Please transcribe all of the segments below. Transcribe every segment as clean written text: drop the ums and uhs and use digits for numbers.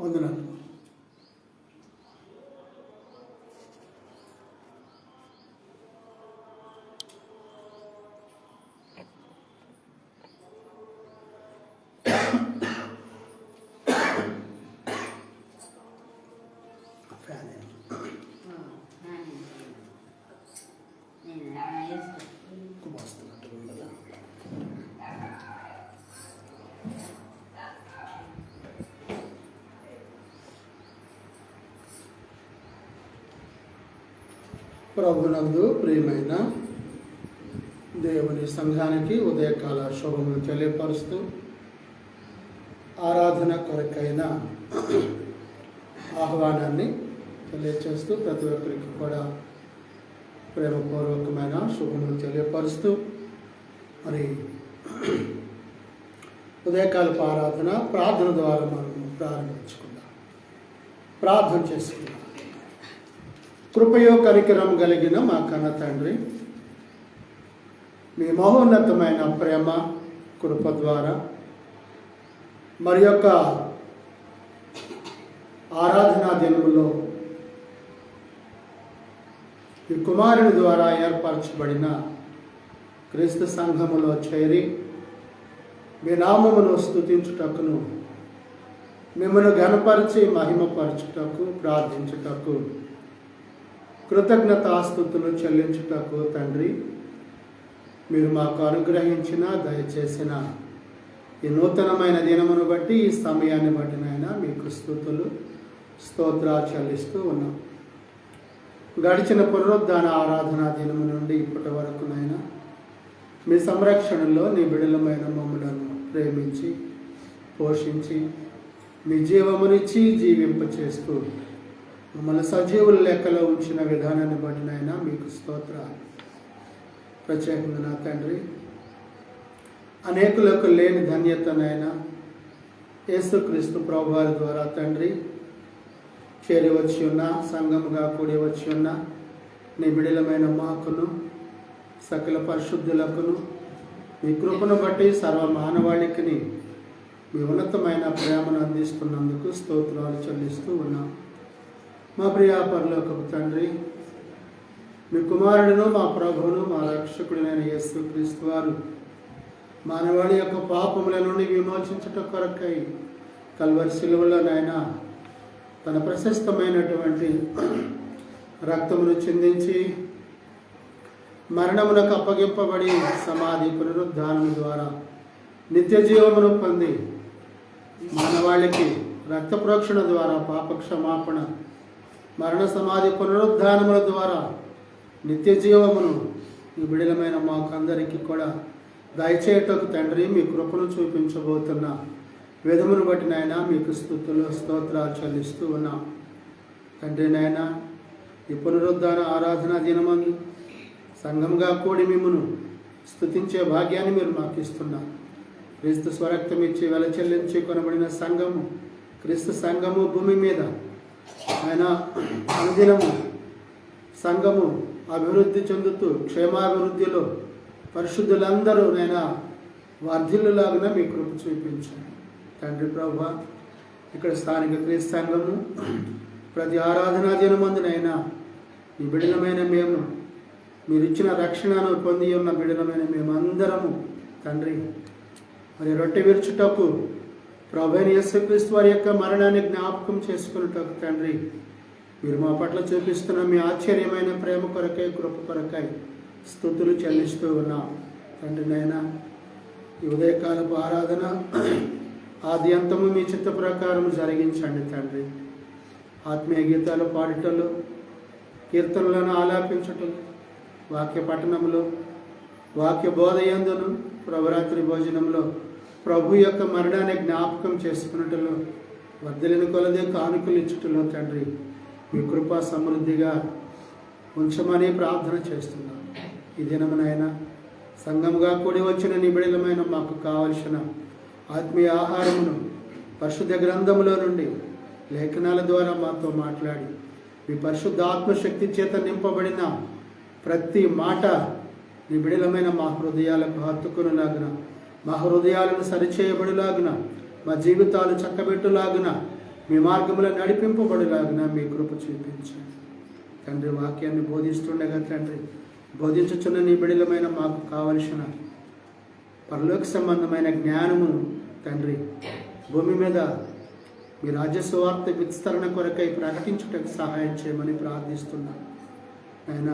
వందనాలు. ప్రభునందు ప్రియమైన దేవుని సంఘానికి ఉదయకాల శుభములు తెలియపరుస్తూ ఆరాధన కొరకైన ఆహ్వానాన్ని తెలియచేస్తూ ప్రతి ఒక్కరికి కూడా ప్రేమపూర్వకమైన శుభములు తెలియపరుస్తూ మరి ఉదయకాలపు ఆరాధన ప్రార్థన ద్వారా మనం ప్రారంభించుకుందాం. ప్రార్థన చేసుకుందాం. కృపయో కనికరం కలిగిన మా కన్న తండ్రి, మీ మహోన్నతమైన ప్రేమ కృప ద్వారా మరి యొక్క ఆరాధనా దినములో ఈ కుమారుని ద్వారా ఏర్పరచబడిన క్రీస్తు సంఘములో చేరి మీ నామమును స్తుతించుటకును, మిమ్మల్ని ఘనపరిచి మహిమపరచుటకు, ప్రార్థించుటకు, కృతజ్ఞతాస్తుతులు చెల్లించుటకు తండ్రి మీరు మాకు అనుగ్రహించిన దయచేసిన ఈ నూతనమైన దినమును బట్టి, ఈ సమయాన్ని బట్టి నాయనా మీకు స్తుతులు స్తోత్రాలు చెల్లిస్తూ ఉన్నాం. గడిచిన పునరుద్ధాన ఆరాధనా దినము నుండి ఇప్పటి వరకు నాయనా మీ సంరక్షణలో నీ బిడలమైన మమ్మలను ప్రేమించి పోషించి మీ జీవమునిచ్చి జీవింపచేస్తూ మమ్మల్ని సజీవుల లెక్కలో ఉంచిన విధానాన్ని బట్టి నాయనా మీకు స్తోత్రాలు. ప్రత్యేకంగా నా తండ్రి, అనేకులకు లేని ధన్యతనైనా యేసుక్రీస్తు ప్రభువారి ద్వారా తండ్రి చేరి వచ్చి ఉన్న, సంఘముగా కూడి వచ్చి ఉన్న నీ బిడలమైన మాకును సకల పరిశుద్ధులకును మీ కృపను బట్టి సర్వ మానవాళికి మీ ఉన్నతమైన ప్రేమను అందిస్తున్నందుకు స్తోత్రాలు చెల్లిస్తూ ఉన్నాం. మా ప్రియ పరలోకపు తండ్రి, మీ కుమారుడును మా ప్రభువును మా రక్షకుడైన యేసుక్రీస్తు వారు మానవాళి యొక్క పాపముల నుండి విమోచించుట కొరకై కల్వరి శిలువలో నాయనా తన ప్రశస్తమైనటువంటి రక్తమును చిందించి మరణమునకు అప్పగింపబడి సమాధి పునరుద్ధానం ద్వారా నిత్య జీవమును పొంది మానవాళికి రక్త ప్రోక్షణ ద్వారా పాపక్షమాపణ, మరణ సమాధి పునరుద్ధానముల ద్వారా నిత్య జీవమును ఈ బిడలమైన మాకందరికీ కూడా దయచేయటకు తండ్రి మీ కృపను చూపించబోతున్న విధమును బట్టి నాయనా మీకు స్తుతులు స్తోత్రాలు చెల్లిస్తూ ఉన్నాం. తండ్రి నాయనా, ఈ పునరుద్ధాన ఆరాధన దినమందు సంఘంగా కూడి మిమ్మును స్తుతించే భాగ్యాన్ని మీరు మాకు ఇస్తున్నారు. క్రీస్తు స్వరక్తం ఇచ్చి వెల చెల్లించి కొనబడిన సంఘము, క్రీస్తు సంఘము భూమి మీద ఆయన అనుదినము సంఘము అభివృద్ధి చెందుతూ క్షేమాభివృద్ధిలో పరిశుద్ధులందరూ నైనా వర్ధిల్లులాగున మీ కృప చూపించారు తండ్రి. ప్రభువా, ఇక్కడ స్థానిక క్రీస్తు సంఘము ప్రతి ఆరాధనా దినమందునైనా ఈ బిడలమైన మేము, మీరు ఇచ్చిన రక్షణను పొంది ఉన్న బిడలమైన మేమందరము తండ్రి మరి రొట్టె విరుచుటకు ప్రభువైన యేసుక్రీస్తు వారి యొక్క మరణాన్ని జ్ఞాపకం చేసుకున్నటకు తండ్రి మీరు మా పట్ల చూపిస్తున్న మీ ఆశ్చర్యమైన ప్రేమ కొరకై, కృప కొరకై స్తుతులు చెల్లిస్తూ ఉన్నాం తండ్రి. నాయనా, ఈ ఉదయకాలపు ఆరాధన ఆది అంతము మీ చిత్త ప్రకారం జరిగించండి తండ్రి. ఆత్మీయ గీతాలు పాడటలు, కీర్తనలను ఆలాపించటం, వాక్య పఠనములు, వాక్య బోధయందును, ప్రభరాత్రి భోజనంలో ప్రభు యొక్క మరణాన్ని జ్ఞాపకం చేసుకున్నట్టులో, వర్ధలిన కొలదే కానుకలు ఇచ్చుటలో తండ్రి మీ కృపా సమృద్ధిగా ఉంచమని ప్రార్థన చేస్తున్నాం. ఈ దినమునైనా సంఘముగా కూడి వచ్చిన నిబిడలమైన మాకు కావలసిన ఆత్మీయ ఆహారమును పరిశుద్ధ గ్రంథములో నుండి లేఖనాల ద్వారా మాతో మాట్లాడి మీ పరిశుద్ధ ఆత్మశక్తి చేత నింపబడిన ప్రతి మాట నిబిడలమైన మా హృదయాలకు హత్తుకునేలాగున, మా హృదయాలను సరిచేయబడిలాగున, మా జీవితాలు చక్కబెట్టులాగున మీ మార్గంలో నడిపింపబడిలాగిన మీ కృప చూపించండి తండ్రి. వాక్యాన్ని బోధిస్తుండగా తండ్రి, బోధించుచున్న నీ బిడలమైన మాకు కావలసిన పరలోక సంబంధమైన జ్ఞానము తండ్రి భూమి మీద మీ రాజ్య సువార్త విస్తరణ కొరకై ప్రకటించుటకు సహాయం చేయమని ప్రార్థిస్తున్నాను. ఆయన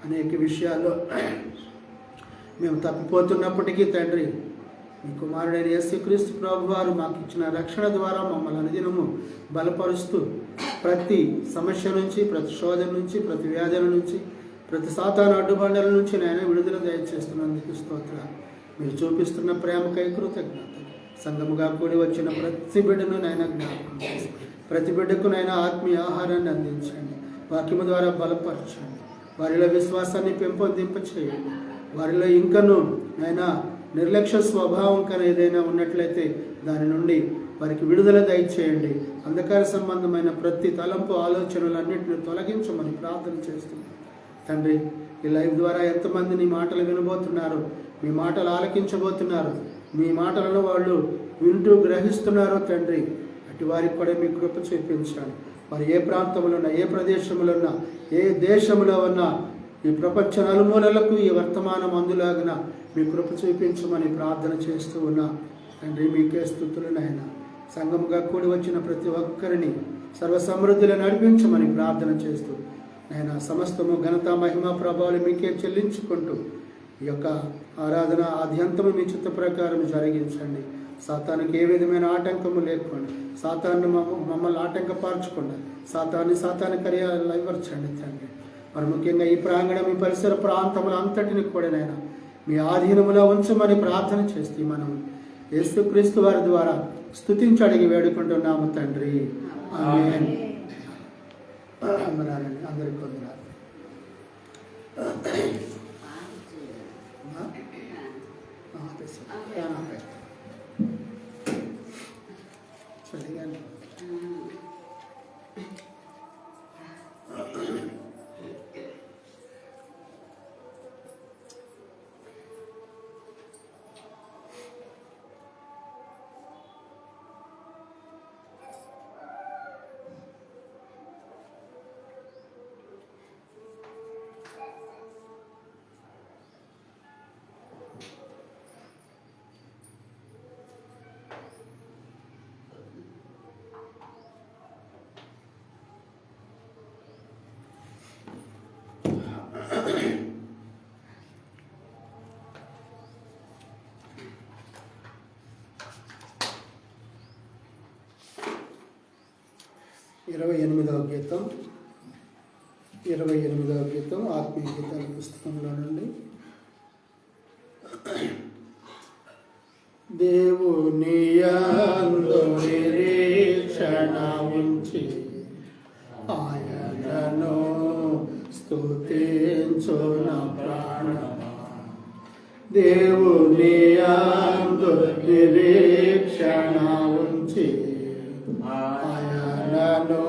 అనేక విషయాల్లో మేము తప్పిపోతున్నప్పటికీ తండ్రి, మీ కుమారుడైన యేసుక్రీస్తు ప్రభు వారు మాకు ఇచ్చిన రక్షణ ద్వారా మమ్మల్ని అనుదినము బలపరుస్తూ ప్రతి సమస్య నుంచి, ప్రతి శోధన నుంచి, ప్రతి వ్యాధుల నుంచి, ప్రతి సాతాను అడ్డుబండల నుంచి నాయన విడుదల దయచేస్తున్నందుకు స్తోత్రాలు. మీరు చూపిస్తున్న ప్రేమకై కృతజ్ఞత. సంఘముగా కూడి వచ్చిన ప్రతి బిడ్డను నాయన జ్ఞాపకం చేసి ప్రతి బిడ్డకు నాయన ఆత్మీయ ఆహారాన్ని అందించండి. వాక్యము ద్వారా బలపరచండి. వారిలో విశ్వాసాన్ని పెంపొందింప చేయండి. వారిలో ఇంకనూ నాయన నిర్లక్ష్య స్వభావం కన్నా ఏదైనా ఉన్నట్లయితే దాని నుండి వారికి విడుదల దయచేయండి. అంధకార సంబంధమైన ప్రతి తలంపు ఆలోచనలన్నింటినీ తొలగించమని ప్రార్థన చేస్తున్నాం తండ్రి. ఈ లైవ్ ద్వారా ఎంతమంది నీ మాటలు వినబోతున్నారు, మీ మాటలు ఆలకించబోతున్నారు, మీ మాటలను వాళ్ళు వింటూ గ్రహిస్తున్నారో తండ్రి, అటు వారికి కూడా మీ కృప చూపించండి. వారు ఏ ప్రాంతంలో ఉన్నా, ఏ ప్రదేశంలో ఉన్నా, ఏ దేశంలో ఉన్నా, ఈ ప్రపంచ నలుమూలలకు ఈ వర్తమానం అందులాగిన మీ కృప చూపించమని ప్రార్థన చేస్తూ ఉన్నా తండ్రి. మీకే స్తుతులు నాయన. సంఘముగా కూడి వచ్చిన ప్రతి ఒక్కరిని సర్వసమృద్ధిలో నడిపించమని ప్రార్థన చేస్తూ నాయన సమస్తము ఘనత మహిమ ప్రభావాలు మీకే చెల్లించుకుంటూ ఈ యొక్క ఆరాధన ఆద్యంతము మీ చిత్త ప్రకారం జరిగించండి. సాతానికి ఏ విధమైన ఆటంకము లేకుండా, సాతాన్ని మమ్మల్ని ఆటంకపరచకుండా సాతాని కార్యాలు లైవర్చండి తండ్రి. మరి ముఖ్యంగా ఈ ప్రాంగణం, ఈ పరిసర ప్రాంతములు అంతటిని కూడానైనా మీ ఆధీనములో ఉంచమని ప్రార్థన చేస్తే మనం యేసుక్రీస్తు వారి ద్వారా స్తుతించి అడిగి వేడుకుంటున్నాము తండ్రి. ఆమేన్. అందరికీ వందనాలు. ఇరవై ఎనిమిదవ గీతం ఆత్మీయ గీతాల పుస్తకంలో నుండి. దేవుని యందు నిరీక్షణ ఉంచి ఆయనను స్తుతించు నా ప్రాణమా. దేవుని యందు నిరీక్షణ ఉంచి ఆయనను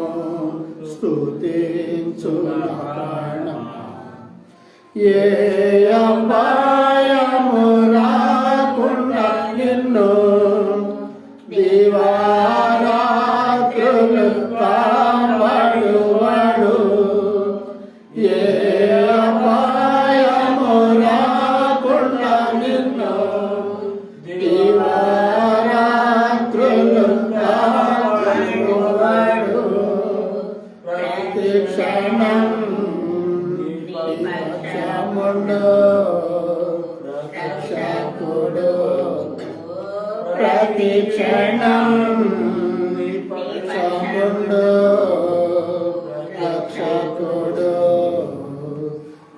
స్తుతించు నా ప్రాణమా. ఏ అపాయము రాకుండా నిన్ను దివారాత్రులు కాపాడువాడు. ఏ అపాయము రాకుండా నిన్ను దివారాత్రులు కాపాడువాడు. ప్రతి క్షణం రక్షకుడు, ప్రతి క్షణం రక్షకుడు.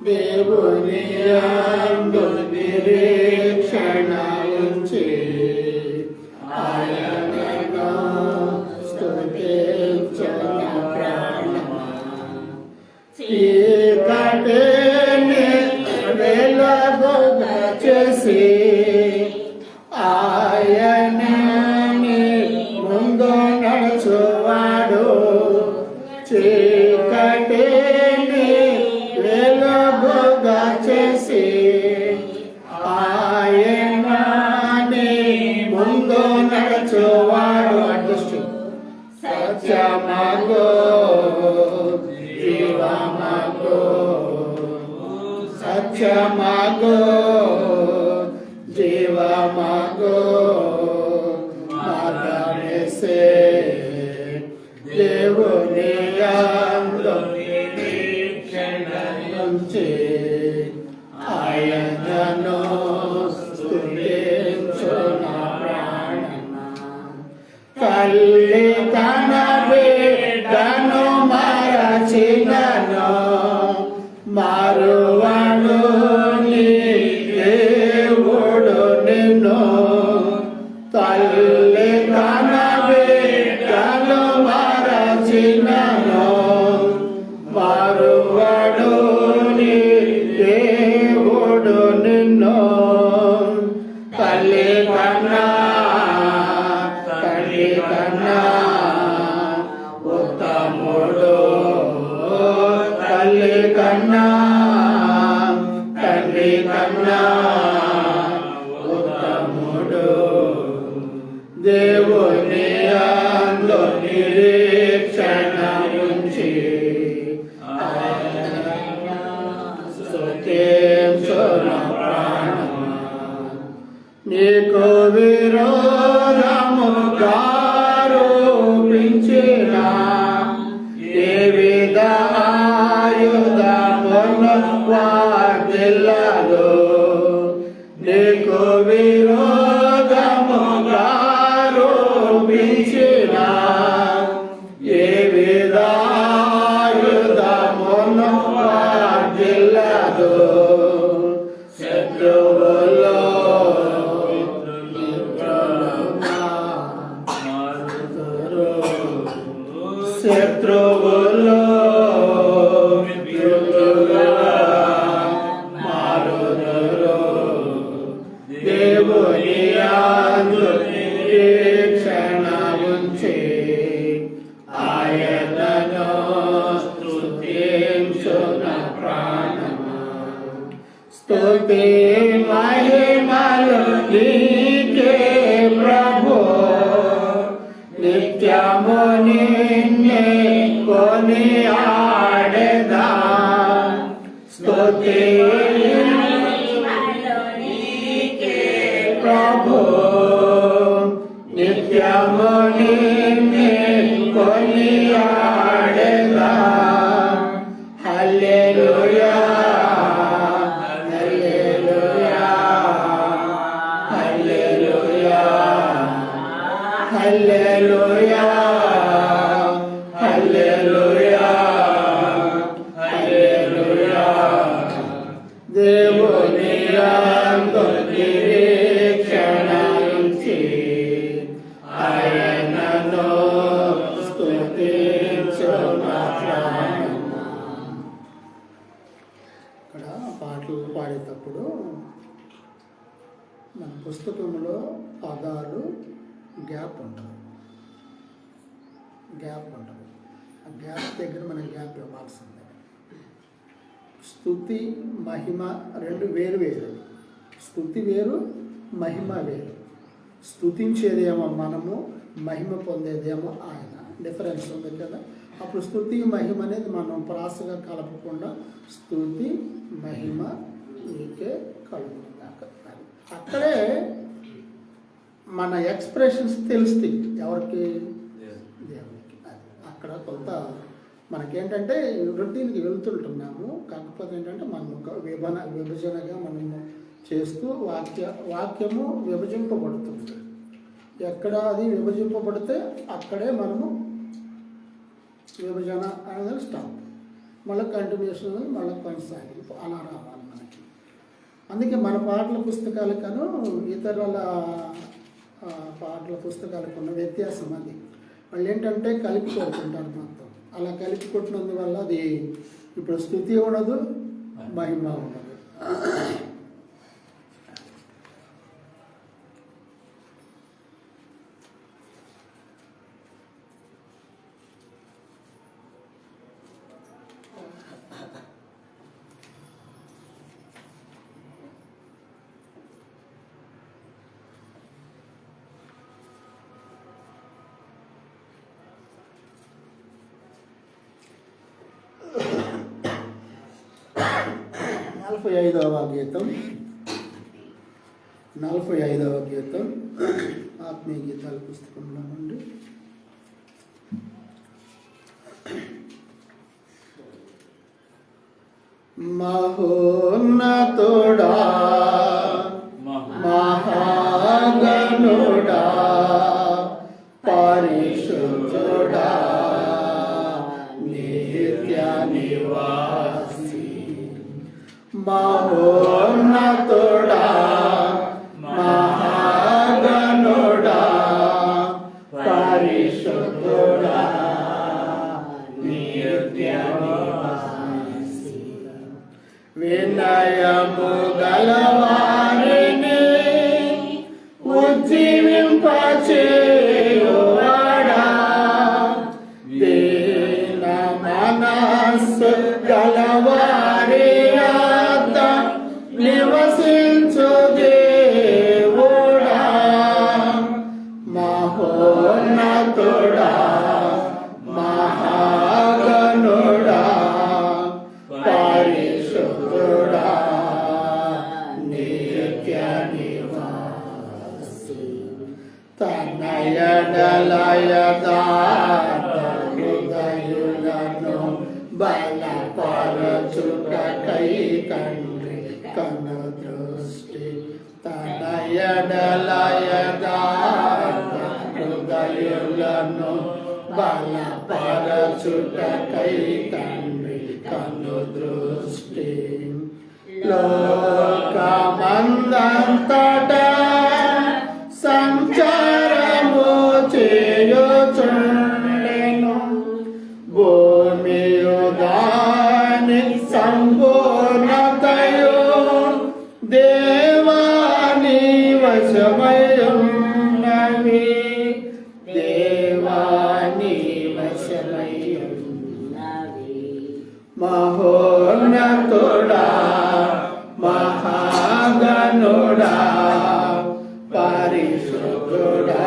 దేవుని యందు నిరీక్షణ ఉంచి ఆయనను స్తుతించు నా ప్రాణమా. చీకటిని వెలుగుగా చేసి ఆయనని ముందు నడుచువాడు. చీకటిని వెలుగుగా చేసి ప్రాణమాగో జీవమాగో మాగనేసే దేవుని నుంచి ఆయనను స్తుతించు నా ప్రాణమా. తల్లి తన బిడ్డను మరచినను మారువడు నీ దేవుడు నిన్ను. తల్లి తన బిడ్డను మరచినను మారువడు నీ దేవుడు నిన్ను. తల్లి కన్నా ఉత్తముడు తల్లి కన్నా ఉత్తముడు దేవుని యందు నిరీక్షణ ఉంచి స్తుతించు నా ప్రాణమా. నీకు విరోధముగా రూపించిన ఏ విధ ఆయుధమును వాడిల్లదు. నీకు విరోధముగా రూపించిన ఏ విధ ఆయుధమును వాడిల్లదు. శత్రువులో శత్రువులో మారుదురు. దేవుని యందు నిరీక్షణ ఉంచి ఆయనను స్తుతించు నా ప్రాణమా. స్తుతి మహిమలు నీకే ప్రభు, నిత్యము నిన్నే కొనియాడెదా. స్తుతి ప్రభు, నిత్యము నిన్నే కొనియాడెదా. హల్లెలూయా హల్లెలూయా హల్లెలూయా హల్లెలూయా హల్లెలూయా హల్లెలూయా. దేవుని యందు నిరీక్షణ ఉంచి ఆయనను స్తుతించు నా ప్రాణమా. ఇక్కడ పాటలు పాడేటప్పుడు మన పుస్తకంలో పదాలు గ్యాప్ ఉంటుంది. ఆ గ్యాప్ దగ్గర మనం గ్యాప్ ఇవ్వాల్సిందే. స్తుతి మహిమ రెండు వేరు వేరు. స్తుతి వేరు, మహిమ వేరు. స్తుతించేదేమో మనము, మహిమ పొందేదేమో ఆయన. డిఫరెన్స్ ఉంది కదా. అప్పుడు స్తుతి మహిమ అనేది మనం ప్రాసగా కలపకుండా స్తుతి మహిమ నీకే కలుగుతుందాక. అక్కడే మన ఎక్స్ప్రెషన్స్ తెలుస్తాయి ఎవరికి, దేవునికి. అక్కడ కొంత మనకేంటంటే రొటీన్కి వెళ్తుంటున్నాము. కాకపోతే ఏంటంటే మనం ఒక విభజనగా మనము చేస్తూ వాక్యము విభజింపబడుతుంది. ఎక్కడ అది విభజింపబడితే అక్కడే మనము విభజన అనేది స్టాప్, మళ్ళీ కంటిన్యూషన్ అనేది మళ్ళీ కొనసాగింపు అలా రావాలి మనకి. అందుకే మన పాటల పుస్తకాలకను ఇతరుల పాటల పుస్తకాలకు ఉన్న వ్యత్యాసం అది. వాళ్ళు ఏంటంటే కలిపి కొడుతుంటారు మొత్తం. అలా కలిపి కొట్టినందువల్ల అది ఇప్పుడు స్తుతి ఉండదు, మహిమ ఉండదు. 45వ గీతం ఆత్మీయ గీతాల పుస్తకంలో నుండి మహోన్నతుడా మహాగణుడా పరిశుద్ధుడా నిత్య నివాసి మహోన్నతుడా మహాగణుడా పరిశుద్ధుడా నిత్య నివాసి వినయము గలవారిని ఉజ్జీవింపచేయువాడా దీన మనస్సు గలవారి యొద్ద నివసించు దేవుడా మహోన్నతుడా మహాగణుడా పరిశుద్ధుడా నిత్య నివాసి తనయడలయదారుదయులను బలపరచుటకై తండ్రి కను దృష్టి తనయడలయదారుదయులను బలపరచుటకై తండ్రి కను దృష్టి లోకమందంతటా సంచారము చేయుచుండెను భూమియు దాని సంపూర్ణతయు దేవాని వశమయున్నవి దేవాని వశమయున్నవి మహోన్నతుడా మహాగణుడా పరిశుద్ధుడా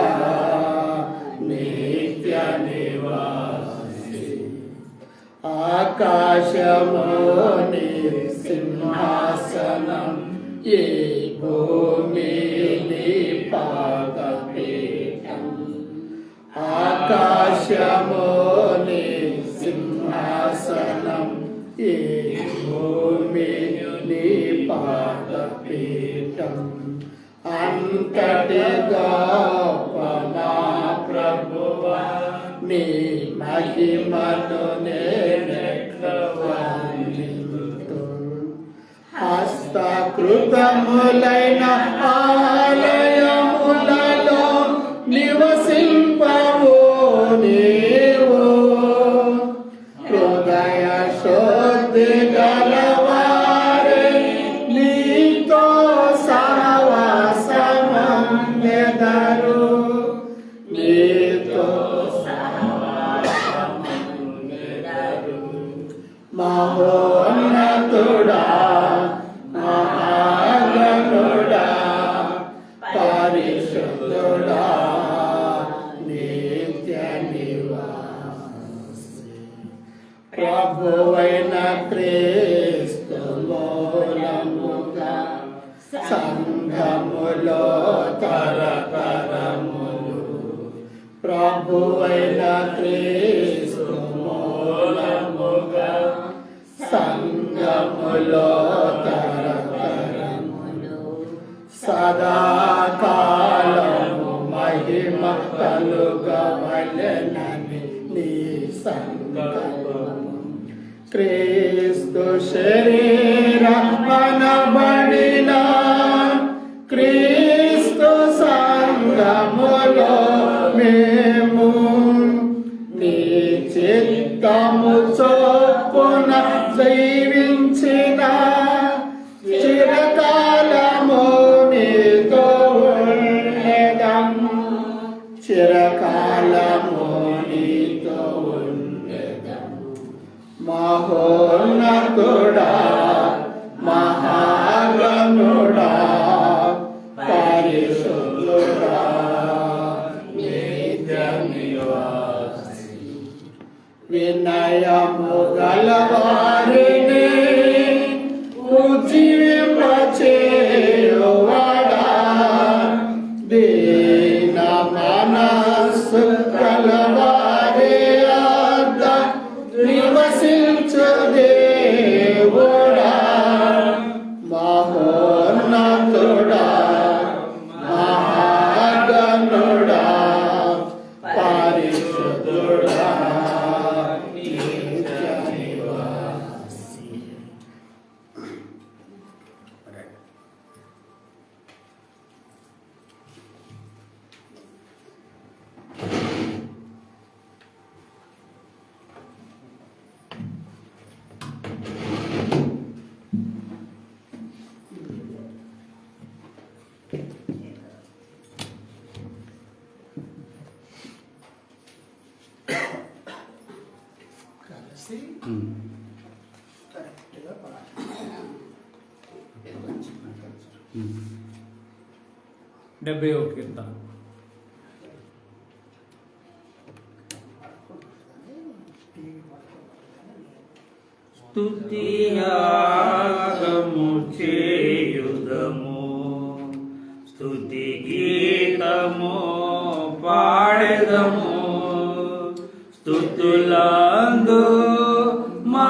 నిత్య నివాసి ఆకాశముని సింహాసనం ఈ భూమి నీ పాదపీఠం ఆకాశముని సింహాసనం ఈ భూమి నీ పాదపీఠం అంతటి గొప్ప మా ప్రభువా నీ మహిమను నేనెట్లవర్ణింతు హస్తకృతములైన ఆలయములలో నివసింపవు నీవు హృదయ శుద్ధి గలవారే నీతో సహవాసమందెదరు నీతో సహవాసమందెదరు మహోన్నతుడా మహాగణుడా పరిశుద్ధుడా నిత్య నివాసి ప్రభువైన క్రీస్తు మూలముగా సంఘములో తరతరములు ప్రభువైన క్రీస్తు మూలముగా సంఘములో తరతరములు సదాకాలము మహిమ కలుగవలెనని నీ సంకల్పము క్రీస్తు శరీరమనబడిన క్రీస్తు సంఘములో మేము నీ చిత్తము చొప్పున జీవించిన చిరకాలము నీతో ఉండెదము చిరకాలము నీతో ఉండెదము మహోన్నతుడా మహాగణుడా పరిశుద్ధుడా నిత్య నివాసి వినయము గలవారిని ఉజ్జీవింపచేయువాడా మనస్సు కలవారే ఆర్ద నివసించు దేవుడా, మహోన్నతుడా, మహాగణుడా, పరిశుద్ధుడా, నిత్య నివాసి. కలిసి కరెక్ట్గా పాడాలి. 71 కీర్తన. స్తుతియాగము చేయుదము, స్తుతి గీతము పాడెదము, స్తుతులందు మా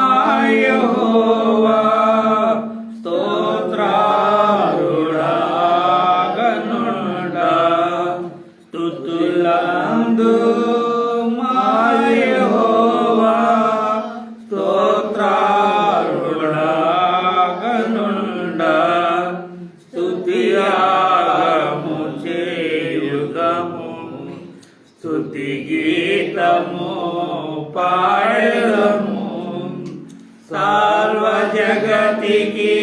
యెహోవా, స్తోత్రారుడా గనుడా, స్తుతులందు మా యెహోవా, స్తోత్రారుడా గనుడా, స్తుతియాగము చేయుదము, స్తుతి గీతము పాడెదము, సర్వ జగతికి